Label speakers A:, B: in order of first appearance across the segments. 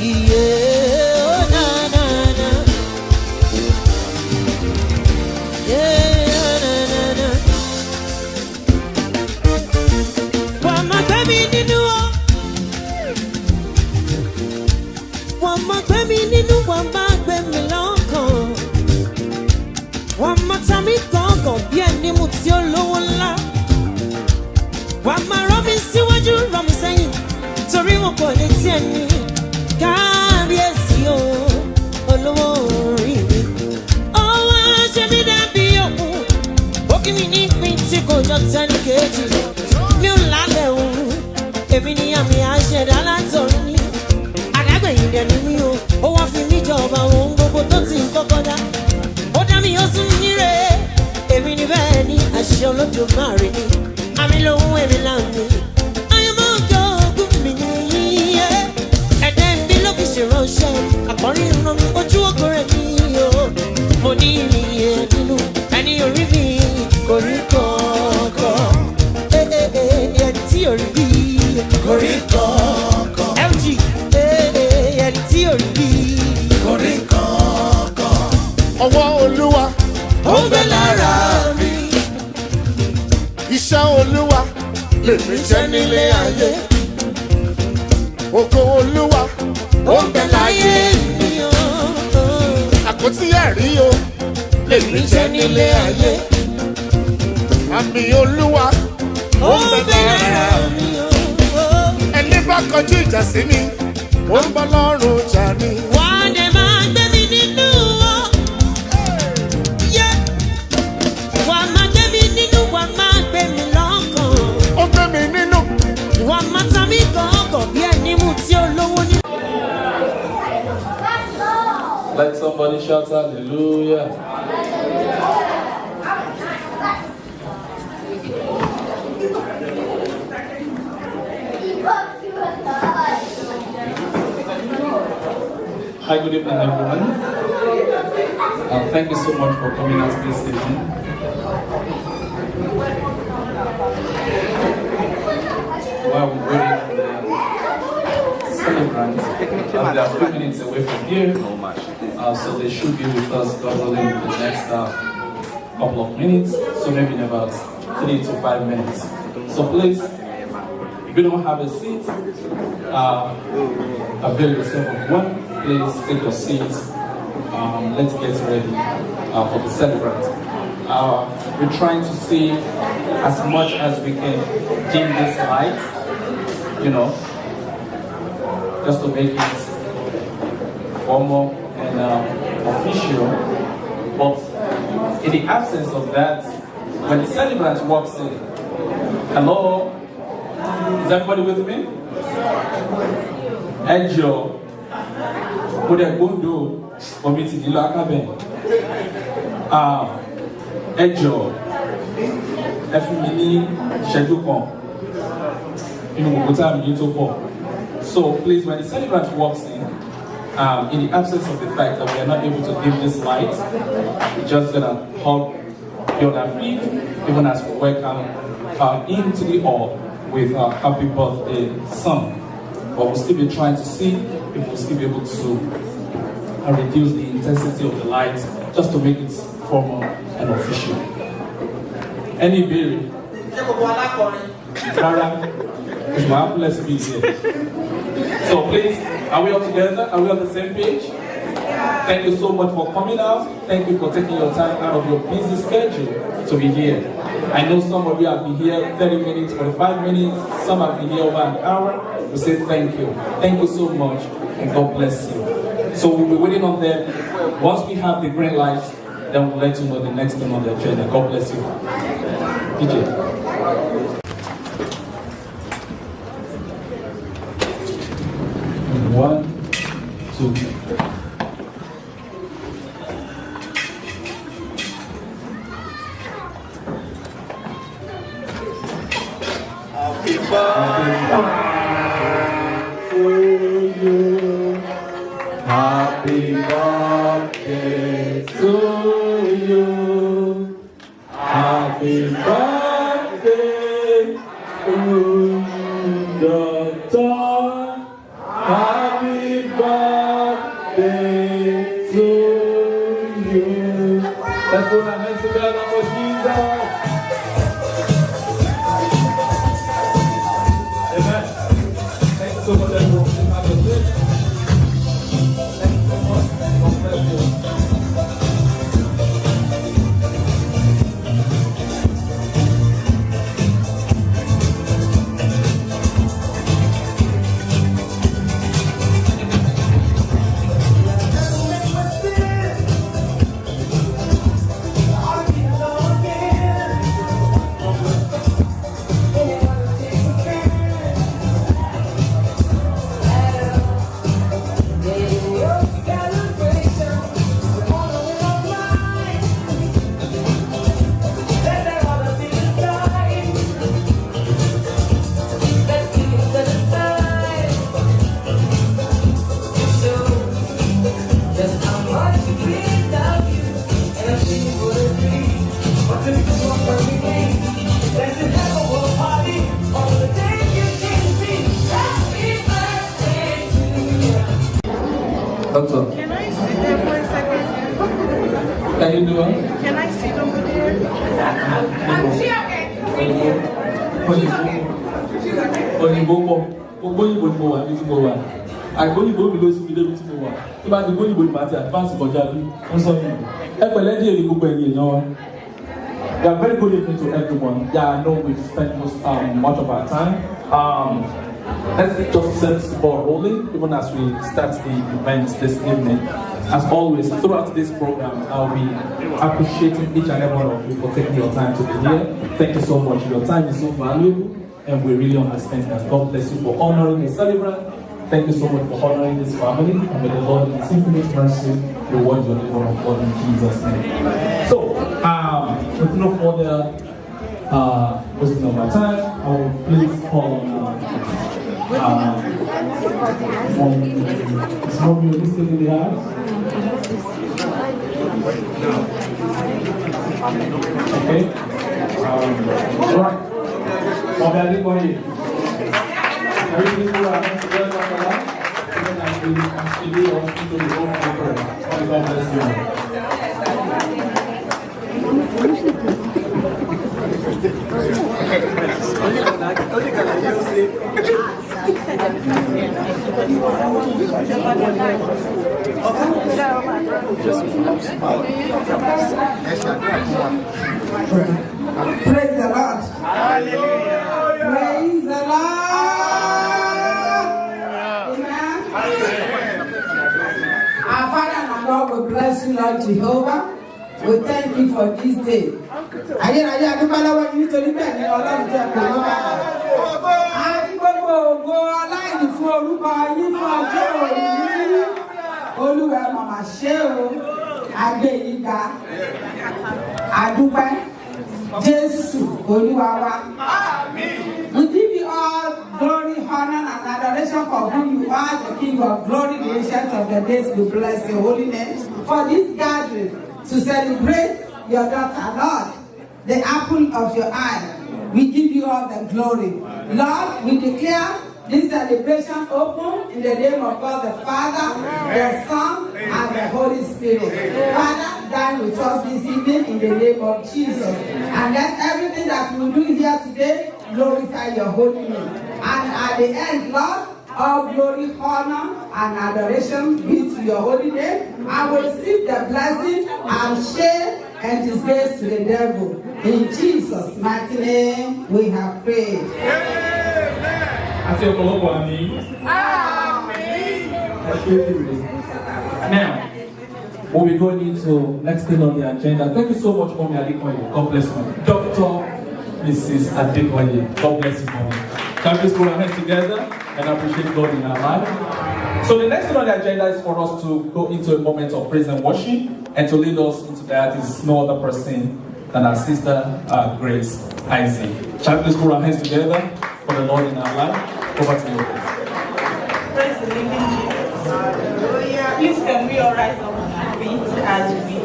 A: Yeah, oh, na, na, na. Yeah, na, na, na. One more baby nínú o. One more baby nínú, one more baby lọ́kàn. One more time gọ̀ọ̀gọ̀ bí ẹni mú tí ó lówó ńlá. One more rán mi síwájú, rán mi sẹ́yìn. Torí wọn kò lè tí ẹni. Kábíyèsí o, olówó orí mi. Ọwọ́ ṣe mí dàbí òkú. Ó kí mi ní ìpín tí kò jọ tẹ́ni kejì. Mi ò lálẹ́ òun. Èmi ni àmì àṣẹ̀dá látọ̀run ní. Àdágbẹ̀yìn dẹ̀ ni mí o. Ó wá fi mí jọba ohun gbogbo tó ti ń kọ́kọ́ dá. Ó dá mi ó sún níre. Èmi ni bẹ́ẹ̀ ni àṣẹ Olódùmarè ni. Àmì lòun èmi láàmì. Ayọ̀mọ́ ọjọ́ ogún mi nìyí. Ẹ̀dẹ́ mi ló fi ṣèránṣẹ́. Àkọ́rí ìran mi ojú ògo rẹ̀ mi o. Mo ní ìyẹn nínú ẹni orí mi kò rí kọ̀ọ̀kan. Ẹni tí ò rí bí kò rí kọ̀ọ̀kan. LG ẹni tí ò rí bí kò rí kọ̀ọ̀kan.
B: Ọwọ́ Olúwa
A: ó ń bẹ lára mi.
B: Iṣẹ́ Olúwa lèmi jẹ́ nílé ayé. Ògo Olúwa
A: Ó ń bẹ láyé mi o.
B: àpótí ẹ̀rí o lèmi jẹ́ nílé ayé. Àmì Olúwa
A: Ó ń bẹ lára mi o.
B: ẹni bá kọjú ìjà sí mi ó ń bọ́ lọ́rùn jà ni.
A: Wà á dẹ̀ máa gbé mi nínú o. Wà á máa gbé mi nínú, wà á máa gbé mi lọ́kàn.
B: Ó gbé mi nínú.
A: Ìwà máa ta mí gọ̀ọ̀gọ̀ bí ẹni mú tí ó lówó ní.
C: Let somebody shout hallelujah. Hi, good evening, everyone. Thank you so much for coming out this evening. While we're waiting for the celebrants, they are a few minutes away from here, so they should be with us, God willing, in the next couple of minutes, so maybe in about 3 to 5 minutes. So please, if you don't have a seat, avail yourself of one. Please take your seats. Let's get ready for the celebrant. We're trying to see as much as we can dim this light, just to make it formal and official. But in the absence of that, when the celebrant walks in, hello, is everybody with me? Enjoy. Put a good do for me to do enjoy. So please, when the celebrant walks in the absence of the fact that we are not able to dim this light, we're just gonna hug you on our feet, even as we welcome into the hall with our happy birthday song. But we'll still be trying to see if we'll still be able to reduce the intensity of the light just to make it formal and official. Any berry? It's my blessed be here. So please, are we all together? Are we on the same page? Thank you so much for coming out. Thank you for taking your time out of your busy schedule to be here. I know some of you have been here 30 minutes, 45 minutes. Some have been here over an hour. We say thank you. Thank you so much, and God bless you. So we'll be waiting on them. Once we have the green light, then we'll let you know the next thing on the agenda. God bless you. DJ. One, two.
B: Happy birthday to you. Happy birthday to you. Happy birthday to the dawn. Happy birthday.
C: Doctor,
D: Can I sit there for a second?
C: can you do it?
D: Can I sit over there?
C: Òyìnbó pọ̀, gbogbo òyìnbó ni mo wà ní tí mo wà. Àgbóyìnbó mi ló sì fi débi tí mo wà. Tí bá ti gbóyìnbó ni màá ti advance kọjá bí wọ́n sọ yìí. Ẹ pẹ̀lẹ́ díẹ̀ ní gbogbo ẹ̀yìn èèyàn wa. We are very good evening to everyone. Yeah, I know we've spent much of our time. Let's just set the ball rolling, even as we start the event this evening. As always, throughout this program, I'll be appreciating each and every one of you for taking your time to be here. Thank you so much. Your time is so valuable, and we really understand that. God bless you for honoring the celebrant. Thank you so much for honoring this family, and may the Lord in His infinite mercy reward your labor of God in Jesus' name. So, with no further wasting of my time, I will please call on Romeo listed in the house. Okay. Alright. Everybody. Everything we are together for that. Even as we continue on into the own prayer. God bless you.
E: Praise the Lord. Hallelujah. Praise the Lord. Amen. Our Father and our Lord, we bless you, Lord Jehovah. We thank you for this day. Ayérayé adúpẹ́lọ́wọ́ yìí nítorí bẹ́ẹ̀ ni Ọlọ́run jẹ́ kó ló bá wà. Àti gbogbo ògo aláìní fún orúkọ yín fún ọjọ́ òní. Olúwa màmá ṣé o, àgbé yìí ga. Adúpẹ́ Jésù Olúwa wa. We give you all glory, honor, and adoration for who you are, the King of glory, the ancient of the days. We bless your holy name for this gathering to celebrate your daughter, Lord, the apple of your eye. We give you all the glory. Lord, we declare this celebration open in the name of God, the Father, the Son, and the Holy Spirit. Father, dine with us this evening in the name of Jesus. And let everything that we do here today glorify your holy name. And at the end, Lord, all glory, honor, and adoration be to your holy name. I will receive the blessing and share and disgrace to the devil. In Jesus' mighty name, we have prayed.
C: Now, we'll be going into next thing on the agenda. Thank you so much, Mommy Adekoye. God bless you. Dr. Mrs. Adekoye. God bless you, Mommy. Can we please put our hands together and appreciate God in our life? So the next thing on the agenda is for us to go into a moment of praise and worship, and to lead us into that is no other person than our sister Grace Isaac. Shall we please put our hands together for the Lord in our life? Over to you.
D: Praise the living Jesus. Hallelujah. Please can we all rise up on our feet as we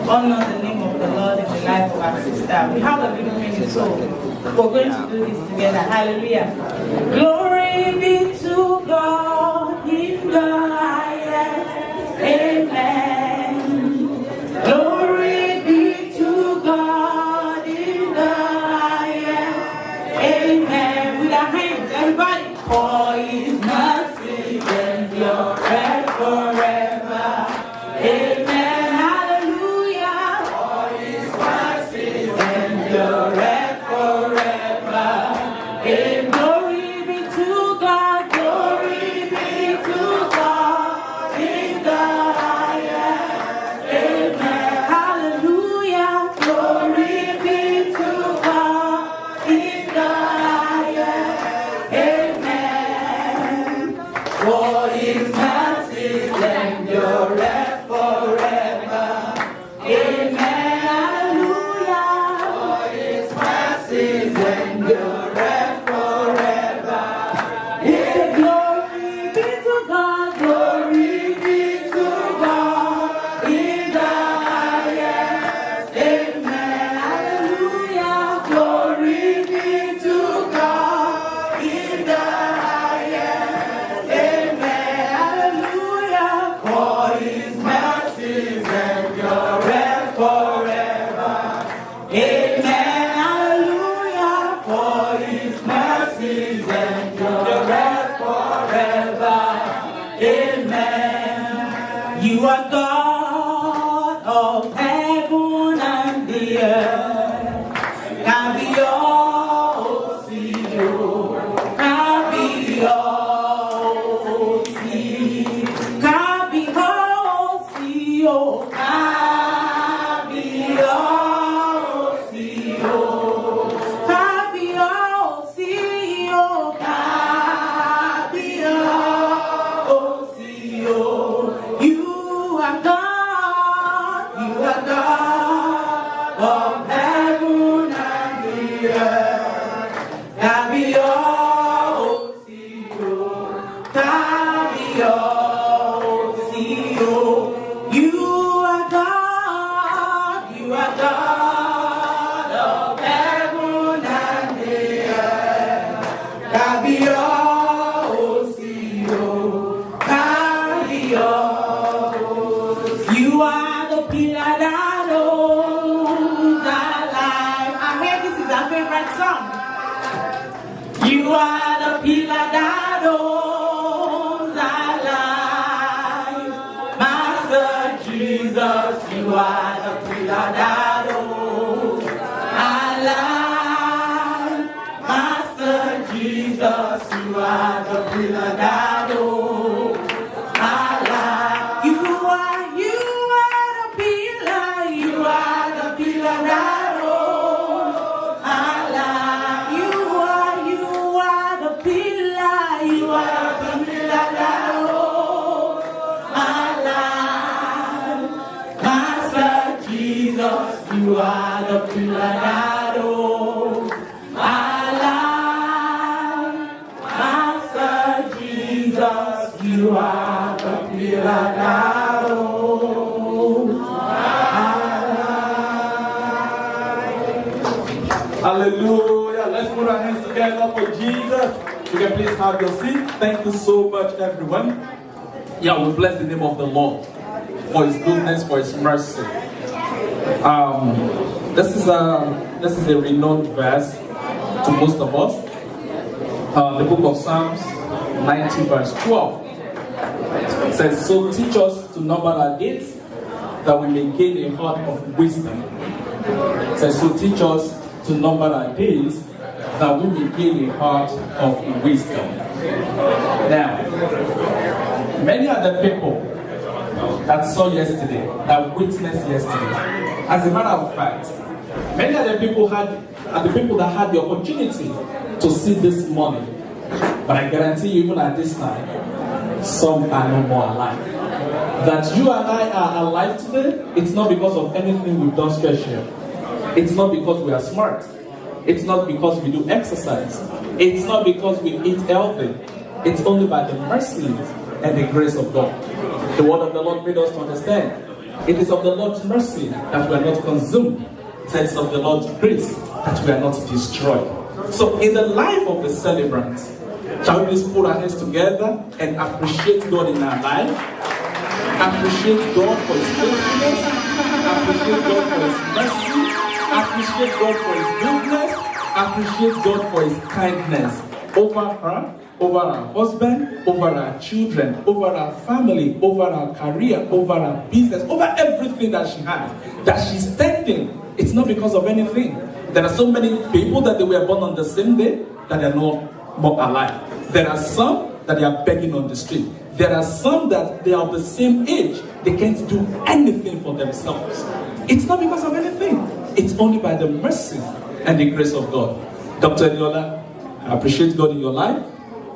D: honor the name of the Lord in the life of our sister. We have a little minute, so we're going to do this together. Hallelujah. Glory be to God in the highest. Amen. Glory be to God in the highest. Amen. With our hands, everybody. For His mercy endureth forever. Amen. Hallelujah. For His mercy endureth forever. Amen. Glory be to God. Glory be to God in the highest. Amen. Hallelujah. Glory be to God in the highest. Amen. For His mercy endureth forever. Amen. Hallelujah. For His mercy endureth forever. It's a glory be to God. Glory be to God in the highest. Amen. Hallelujah. Glory be to God in the highest. Amen. Hallelujah.
E: You are God of heaven and the earth. Kabiyesi o, Kabiyesi, Kabiyesi o, Kabiyesi o, Kabiyesi o, Kabiyesi o. You are God of heaven and the earth. Kabiyesi o, Kabiyesi o. You are God of heaven and the earth. Kabiyesi o, Kabiyesi. You are the pillar that holds our life. I hear this is our favorite song. You are the pillar that holds our life. Master Jesus, you are the pillar that holds our life. Master Jesus, you are the pillar that holds our life. You are the pillar, you are the pillar that holds our life. You are the pillar, you are the pillar that holds our life. Master Jesus, you are the pillar that holds our life. Master Jesus, you are the pillar that holds our life.
C: Hallelujah. Let's put our hands together for Jesus. You can please have your seat. Thank you so much, everyone. Yeah, we bless the name of the Lord for His goodness, for His mercy. This is a renowned verse to most of us. The book of Psalms 90 verse 12. It says, so teach us to number our days, that we may gain a heart of wisdom. It says, so teach us to number our days, that we may gain a heart of wisdom. Now, many are the people that saw yesterday, that witnessed yesterday. As a matter of fact, many are the people that had the opportunity to see this morning. But I guarantee you, even at this time, some are no more alive. That you and I are alive today, it's not because of anything we've done special. It's not because we are smart. It's not because we do exercise. It's not because we eat healthy. It's only by the mercy and the grace of God. The word of the Lord made us to understand. It is of the Lord's mercy that we are not consumed. It is of the Lord's grace that we are not destroyed. So in the life of the celebrant, shall we please put our hands together and appreciate God in our life? Appreciate God for His faithfulness. Appreciate God for His mercy. Appreciate God for His goodness. Appreciate God for His kindness over her, over our husband, over our children, over our family, over our career, over our business, over everything that she has, that she's standing. It's not because of anything. There are so many people that they were born on the same day that they are not more alive. There are some that they are begging on the street. There are some that they are of the same age. They can't do anything for themselves. It's not because of anything. It's only by the mercy and the grace of God. Dr. Eniola, I appreciate God in your life.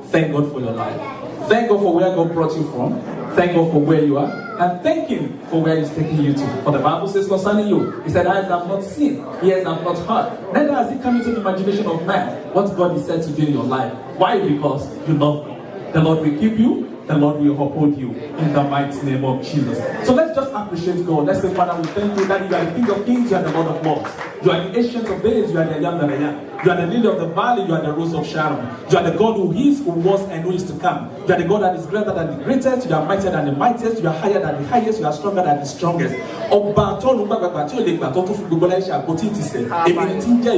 C: Thank God for your life. Thank God for where God brought you from. Thank God for where you are. And thank Him for where He's taking you to. For the Bible says concerning you, He said, eyes have not seen, ears have not heard, neither has it come into the imagination of man what God is said to do in your life. Why? Because you love God. The Lord will keep you. The Lord will uphold you in the mighty name of Jesus. So let's just appreciate God. Let's say, Father, we thank you that you are the King of Kings, you are the Lord of Lords. You are the Ancient of Days, you are the I Am that I Am. You are the lily of the valley, you are the rose of Sharon. You are the God who is, who was, and who is to come. You are the God that is greater than the greatest, you are mightier than the mightiest, you are higher than the highest, you are stronger than the strongest. Ọba tó ń gbàgbà tí ó lè gbà tó tún fún gbogbo láì ṣe àpótí ti sẹ̀. Èmi ni tí ń jẹ́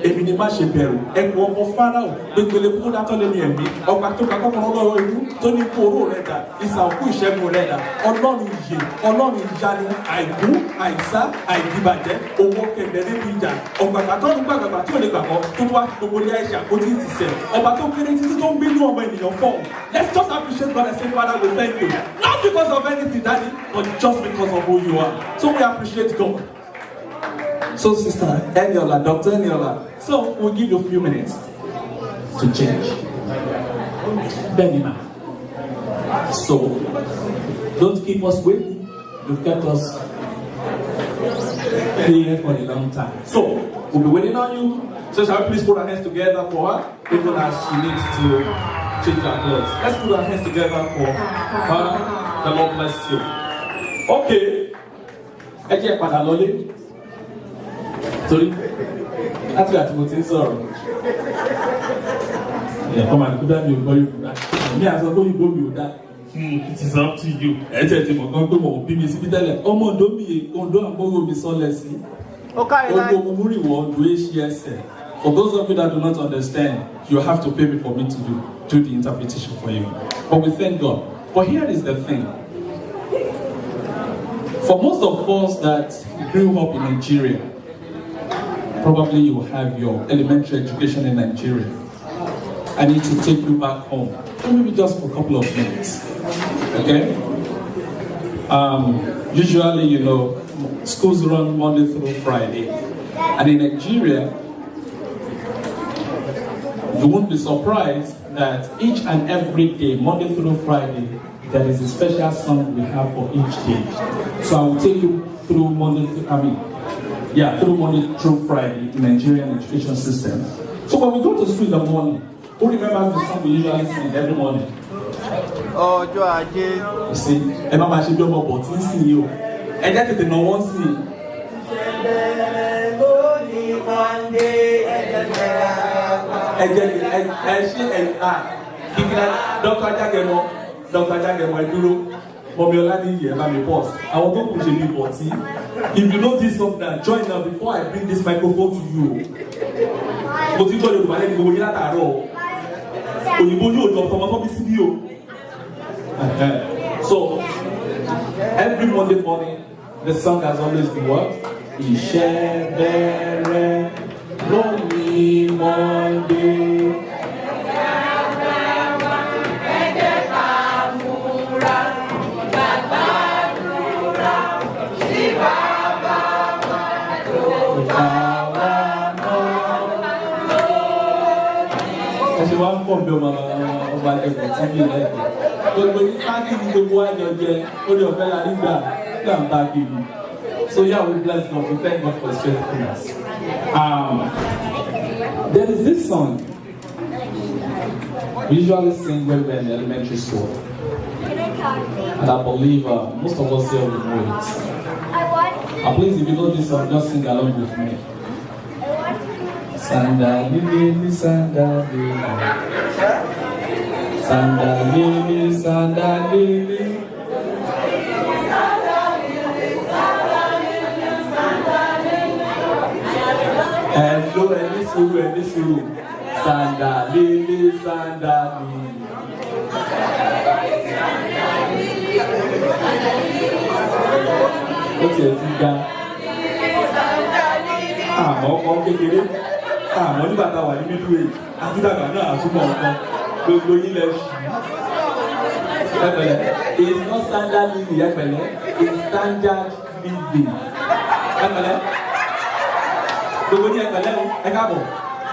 C: èmi ni má ṣe bẹ̀rù. Ẹ̀kú ọmọ Fáráò gbẹgbẹlẹ kó tó dátọ́ lẹ́nu ẹ̀mí. Ọba tó ka kọ́kọ́rọ́ lọ́wọ́ ìlú tó ní kó oró rẹ̀ dà. Ìsà òkú ìṣẹ́gun rẹ̀ dà. Ọlọ́run ìyè, Ọlọ́run ìyanu, àìkú, àìsá, àìdìbàjẹ́, owó kẹ̀kẹ́ níbi ìjà. Ọ̀gbàgbà tó ń gbàgbà tí ó lè gbàgbọ́ tó wá gbogbo láì ṣe àpótí ti sẹ̀. Ọba tó kéré títí tó ń gbínú ọmọ ènìyàn fọ́. Let's just appreciate God and say, Father, we thank you. Not because of anything, Daddy, but just because of who you are. So we appreciate God. So, Sister Eniola, Dr. Eniola, so we'll give you a few minutes to change. Benima. So, don't keep us waiting. You've kept us here for a long time. So, we'll be waiting on you. So, shall we please put our hands together for her, even as she needs to change her clothes. Let's put our hands together for her. The Lord bless you. Okay. Ẹ jẹ́ padà lọlé. Torí láti àti mo ti ń sọ̀rọ̀. Ẹ̀kọ́ máa ní kó dá mi ò gbọ́ Yorùbá. Ní àṣọ tó yìnbó mi ò dá. It is up to you. Ẹ tẹ̀ tí mo kàn pé mo bí mi síbí tẹ́lẹ̀. Ọmọ Ondo mi Ondo àgbọ̀wò mi sọ́lẹ̀ sí. Ondo mo múrì wọ Ondo èṣì ẹsẹ̀. For those of you that do not understand, you have to pay me for me to do the interpretation for you. But we thank God. But here is the thing. For most of us that grew up in Nigeria, probably you have your elementary education in Nigeria. I need to take you back home, maybe just for a couple of minutes. Okay? Usually, you know, schools run Monday through Friday. And in Nigeria, you won't be surprised that each and every day, Monday through Friday, there is a special song we have for each day. So I will take you through Monday through Friday in Nigerian education system. So when we go to school in the morning, who remembers the song we usually sing every morning?
F: Oh, Joaquin.
C: You see, and I'm actually doing my button, see you. And that's the no one see. Dr. Jagemo Eduro, Momiola Niyi, and my boss. I want to push a new button. If you know this song, then join now before I bring this microphone to you. But you told you to go in at all. So, every Monday morning, the song has always been what? Ishebere Lonely Monday. One form of so yeah, we bless God. We thank God for His faithfulness. There is this song we usually sing when we're in elementary school, and I believe most of us here will know it. Please, if you know this song, just sing along with me. Sanda lili, sanda lili, sanda lili, sanda lili. Hello, Elisu, sanda lili, sanda lili. What's your thing? Ọkọ̀ kékeré. Àmọ́ nígbà tá a wà ní middle age, àtúndàgbà náà àtúmọ̀ ọ̀kan gbogbo yín lẹ ṣù. Ẹ̀pẹ̀lẹ̀, it's not standard living, ẹ̀pẹ̀lẹ̀, it's standard living. Ẹ̀pẹ̀lẹ̀, gbogbo yín ẹ̀pẹ̀lẹ̀ ẹ káàbọ̀.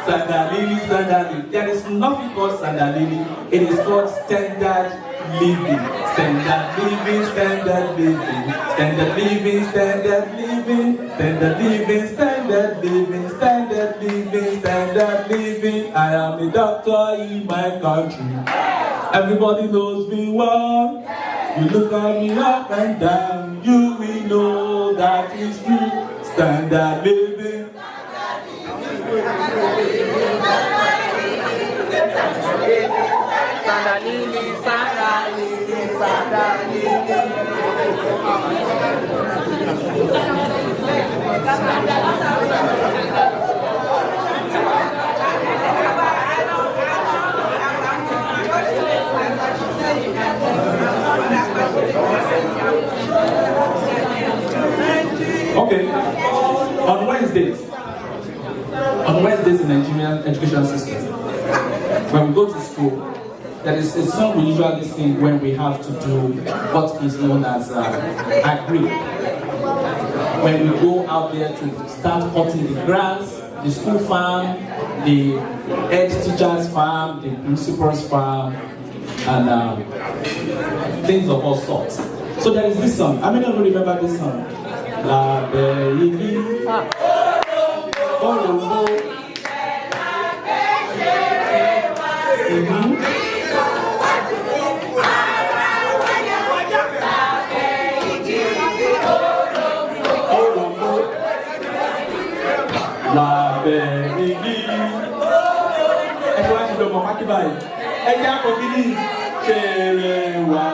C: Standard living, standard living. There is nothing called standard living. It is called standard living. Standard living, standard living. Standard living, standard living. Standard living, standard living. Standard living, standard living. I am a doctor in my country. Everybody knows me well. You look at me up and down. You will know that it's true. Standard living. Okay, on Wednesdays in the Nigerian education system, when we go to school, there is a song we usually sing when we have to do what is known as agree. When we go out there to start cutting the grass, the school farm, the head teacher's farm, the principal's farm, and things of all sorts. So there is this song. How many of you remember this song? La baby, Olombo. La baby, everyone should know what to Ẹja kò kiri ṣe wà.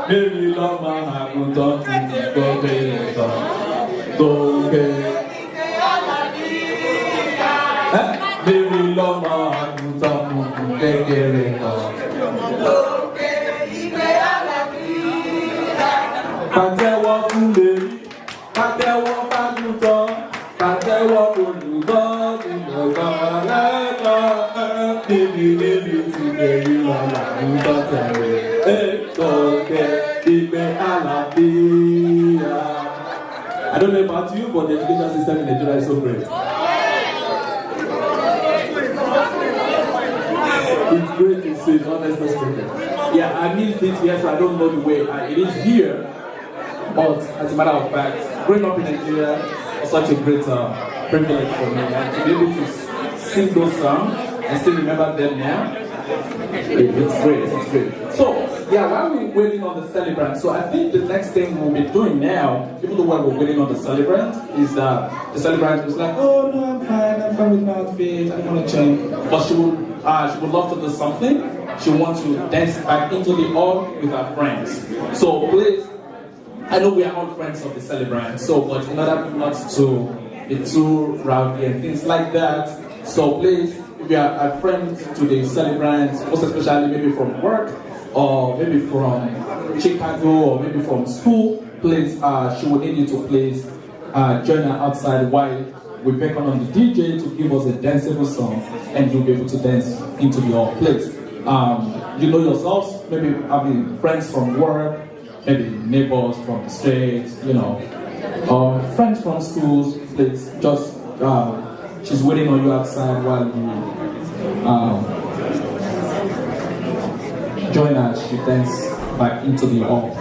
C: Baby lọ́mọ àgùntàn fún ìgbọ́gbé ẹ̀tọ́ tó gbé. Baby lọ́mọ àgùntàn fún ìgbọ́gbé ẹ̀tọ́. Pàtẹ́wọ́ fún lèrí, pàtẹ́wọ́ fágùntàn, pàtẹ́wọ́ olùgbọ́ ìgbọ̀gbọ́ lẹ́kọ̀ọ́. Baby ti lèrí lọ́mọ àgùntàn tẹ̀lé. I don't know about you, but the education system in Nigeria is so great. It's great to see, honestly speaking. Yeah, I missed it here, so I don't know the way. It is here, but as a matter of fact, growing up in Nigeria is such a great privilege for me, and to be able to sing those songs and still remember them now. It's great, it's great. So, yeah, while we're waiting on the celebrant, so I think the next thing we'll be doing now, even though while we're waiting on the celebrant, is the celebrant was like, oh no, I'm fine with my outfit, I don't want to change. But she would love to do something. She wants to dance back into the hall with her friends. So please, I know we are all friends of the celebrant, so but in order not to be too rowdy and things like that, so please, if you are a friend to the celebrant, most especially maybe from work, or maybe from Chicago, or maybe from school, please, she will need you to please join her outside while we beckon on the DJ to give us a danceable song, and you'll be able to dance into the hall. Please, you know yourselves, maybe having friends from work, maybe neighbors from the street, you know, or friends from schools, please, just, she's waiting on you outside while you join her, she dance back into the hall.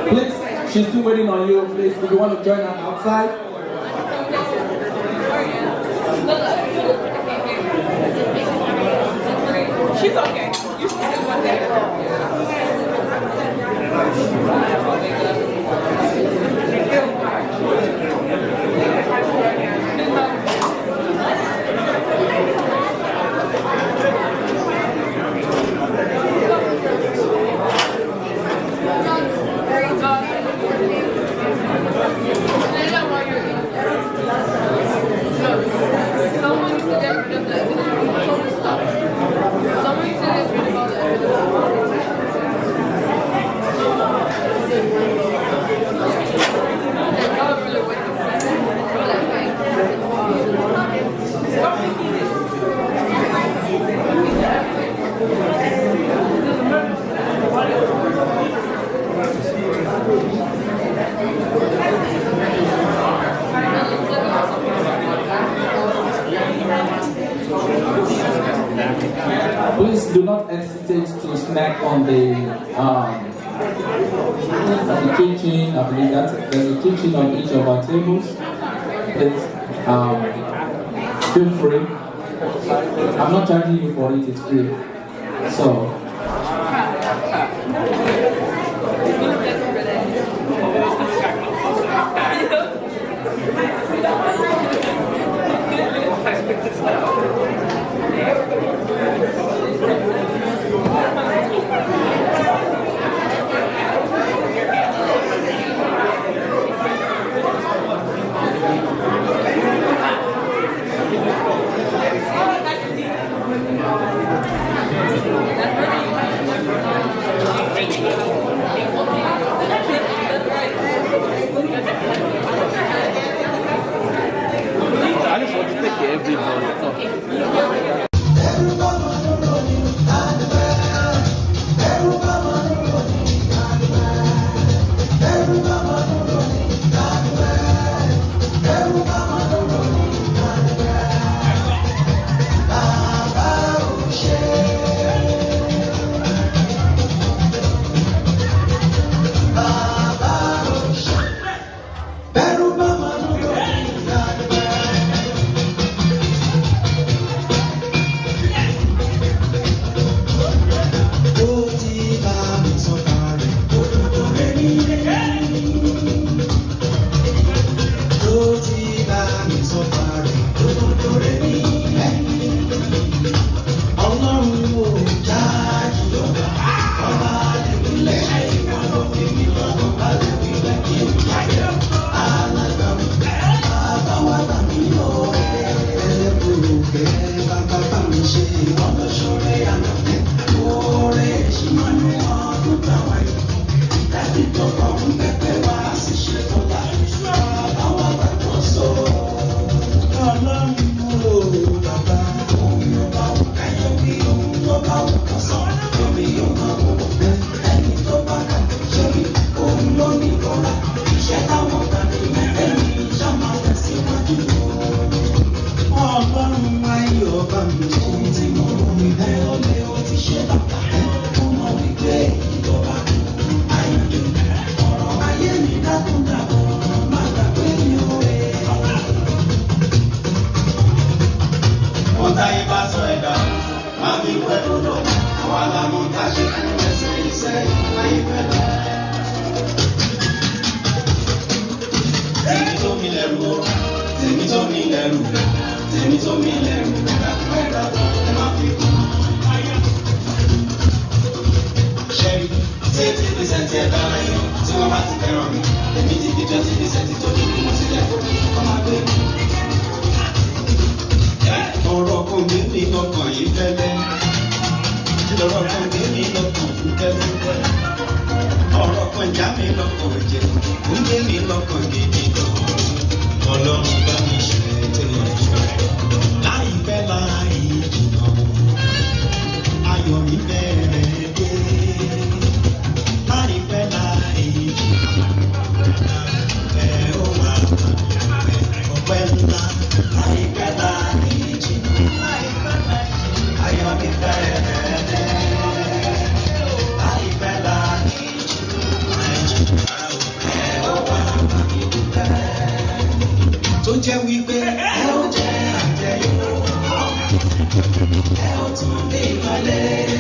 C: Please, she's still waiting on you. Please, if you want to join her outside.
D: okay. You should do one day.
C: Please do not hesitate to snack on the kitchen. I believe that there's a kitchen on each of our tables. Please feel free. I'm not charging you for it, it's free. So.
F: I just want to take everybody.
G: Ẹ ó tún dé ìmọ́lẹ̀.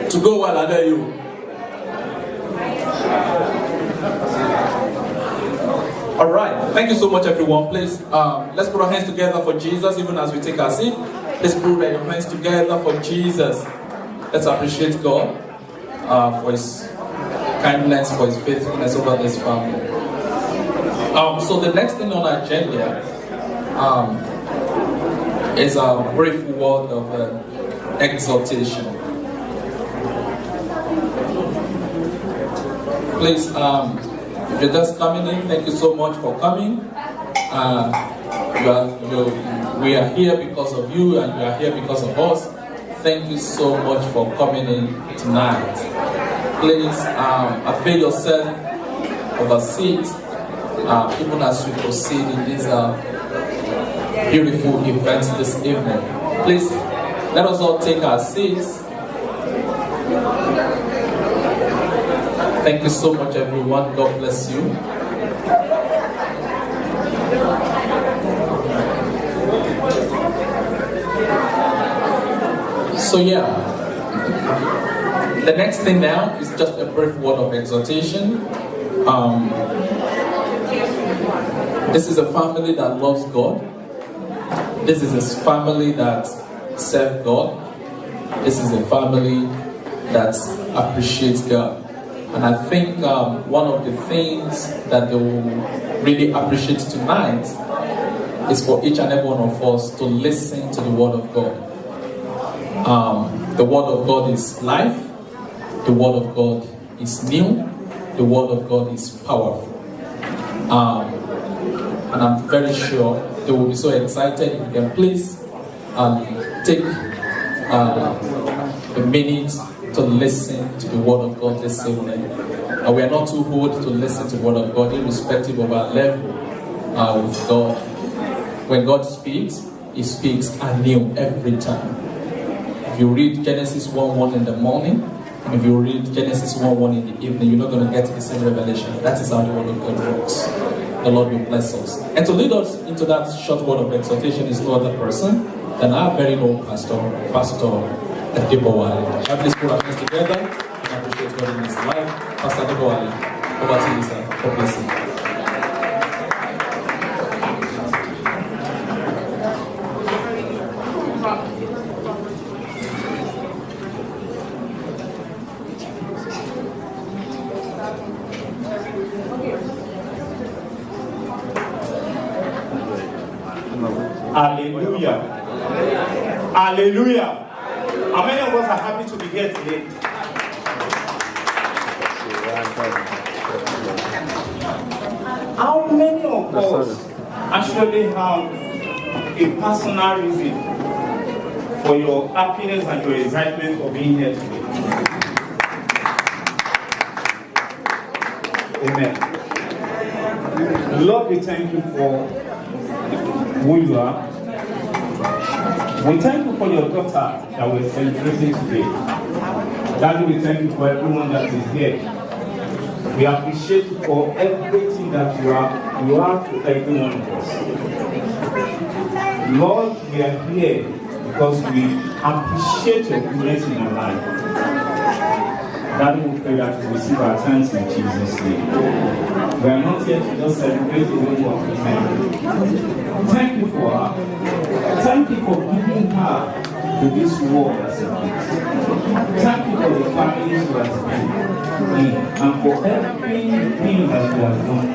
C: To go while I dare you. All right. Thank you so much, everyone. Please, let's put our hands together for Jesus, even as we take our seat. Let's put your hands together for Jesus. Let's appreciate God for His kindness, for His faithfulness over this family. So the next thing on our agenda is a brief word of exhortation. Please, if you're just coming in, thank you so much for coming. We are here because of you, and you are here because of us. Thank you so much for coming in tonight. Please avail yourself of a seat, even as we proceed in this beautiful event this evening. Please, let us all take our seats. Thank you so much, everyone. God bless you. So the next thing now is just a brief word of exhortation. This is a family that loves God. This is a family that serves God. This is a family that appreciates God. And I think one of the things that they will really appreciate tonight is for each and every one of us to listen to the Word of God. The Word of God is life. The Word of God is new. The Word of God is powerful. And I'm very sure they will be so excited. If you can please take a minute to listen to the Word of God this evening. And we are not too old to listen to the Word of God, irrespective of our level with God. When God speaks, He speaks anew every time. If you read Genesis 1:1 in the morning, and if you read Genesis 1:1 in the evening, you're not going to get the same revelation. That is how the Word of God works. The Lord will bless us. And to lead us into that short word of exhortation is no other person than our very own Pastor Adebowale. Please put our hands together and appreciate God in His life. Pastor Adebowale, over to you, sir. God bless you.
G: Hallelujah. Hallelujah. How many of us are happy to be here today? How many of us actually have a personal reason for your happiness and your excitement for being here today? Amen. Lord, we thank you for who you are. We thank you for your daughter that we're celebrating today. Daddy, we thank you for everyone that is here. We appreciate you for everything that you are to every one of us. Lord, we are here because we appreciate your goodness in our life. Daddy, we pray that you receive our thanks in Jesus' name. We are not here to just celebrate the way you are presented. Thank you for her. Thank you for giving her to this world as a gift. Thank you for the families you have been in and for everything that you have done.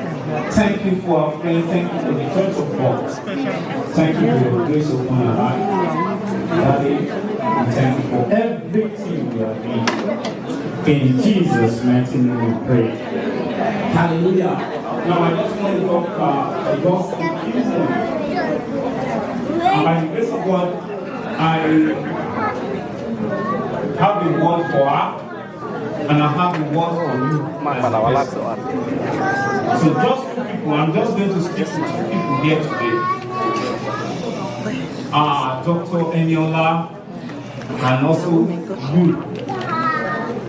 G: Thank you for our friends. Thank you for the Church of God. Thank you for your grace upon our life. Daddy, We thank you for everything you are doing. In Jesus' mighty name we pray. Hallelujah. Now I just want to talk about the gospel kingdom. And by the grace of God, I have the word for her, and I have the word for you. So just two people, I'm just going to speak to two people here today. Dr. Eniola, and also you.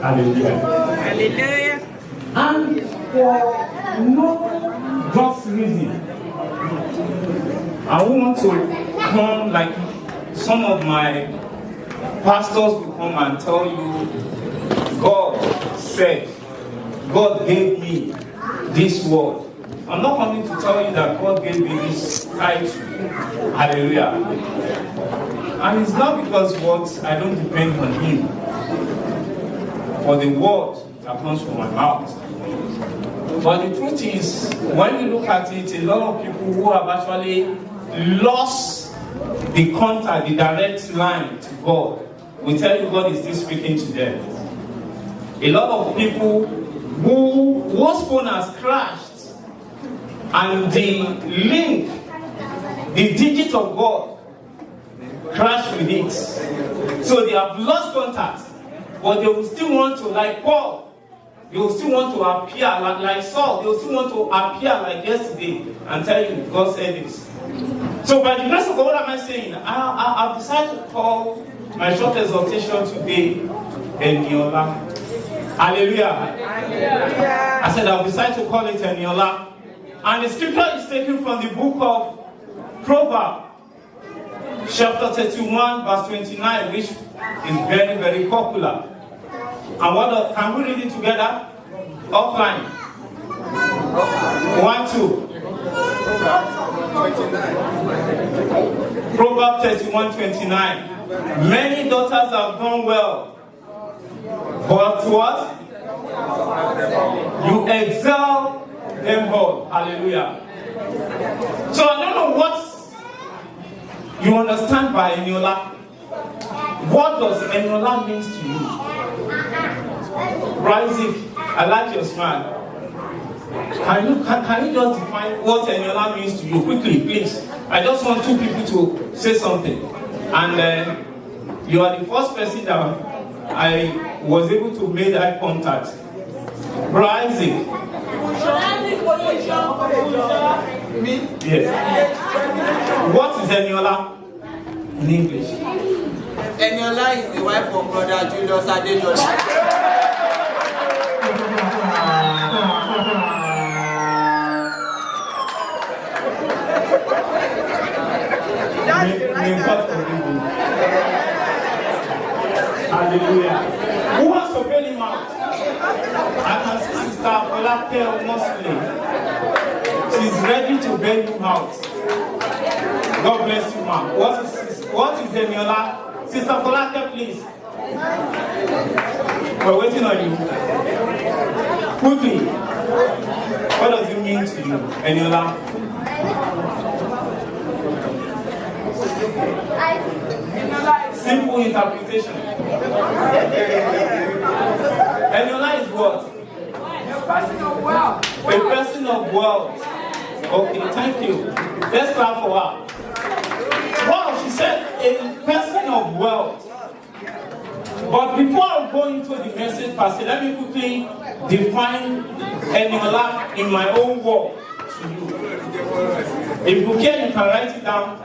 G: Hallelujah.
D: Hallelujah.
G: And for no just reason, I want to come like some of my pastors will come and tell you, God said, God gave me this word. I'm not coming to tell you that God gave me this title. Hallelujah. And it's not because what I don't depend on Him for the word that comes from my mouth. But the truth is, when you look at it, a lot of people who have actually lost the contact, the direct line to God, will tell you God is still speaking to them. A lot of people whose phone has crashed, and the link, the digit of God, crashed with it. So they have lost contact, but they will still want to, like Paul, they will still want to appear like Saul, they will still want to appear like yesterday and tell you God said this. So by the grace of God, what am I saying? I've decided to call my short exhortation today Eniola. Hallelujah. Hallelujah. I said I've decided to call it Eniola. And the scripture is taken from the book of Proverbs, chapter 31, verse 29, which is very, very popular. And can we read it together? Offline. 1, 2. Proverbs 31:29. Many daughters have done well, but what? You excel them all. Hallelujah. So I don't know what you understand by Eniola. What does Eniola mean to you? Rising, I like your smile. Can you just define what Eniola means to you quickly, please? I just want two people to say something. And you are the first person that I was able to make eye contact. Rising. Yes. What is Eniola in English?
H: Eniola is the wife of Brother Julius Adejobi.
G: May God forgive you. Hallelujah. Who wants to bail him out? I can see Sister Folake Muslim. She's ready to bail him out. God bless you, ma'am. What is Eniola? Sister Folake, please. We're waiting on you. Quickly. What does it mean to you, Eniola? Simple interpretation. Eniola is what? A person of wealth. A person of wealth. Okay, thank you. Let's clap for her. Wow, she said a person of wealth. But before I go into the message passage, let me quickly define Eniola in my own word to you. If you care, you can write it down